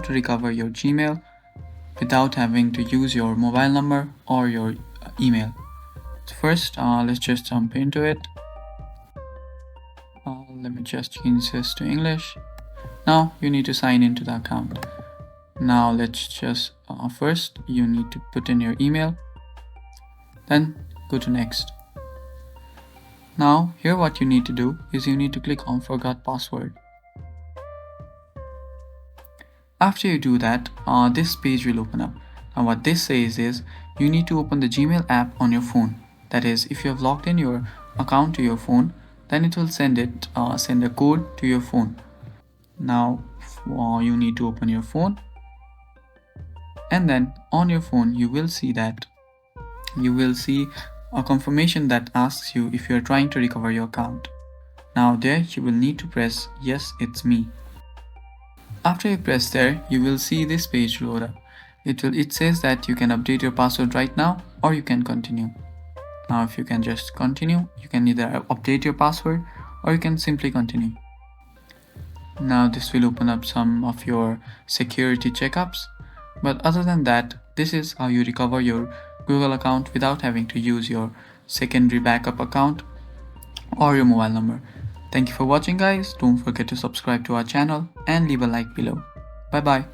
to recover your Gmail without having to use your mobile number or your email. First, let's just jump into it. Let me just change this to English. Now you need to sign into the account. Now let's just first you need to put in your email, then go to next. Now here what you need to do is you need to click on forgot password. After you do that, this page will open up. Now what this says is you need to open the Gmail app on your phone. That is, if you have logged in your account to your phone, then it will send a code to your phone. Now you need to open your phone, and then on your phone you will see a confirmation that asks you if you are trying to recover your account. Now there you will need to press yes, it's me. After you press there, you will see this page load up. It says that you can update your password right now or you can continue. Now if you can just continue, you can either update your password or you can simply continue. Now this will open up some of your security checkups, but other than that, this is how you recover your Google account without having to use your secondary backup account or your mobile number. Thank you for watching guys. Don't forget to subscribe to our channel and leave a like below. Bye bye.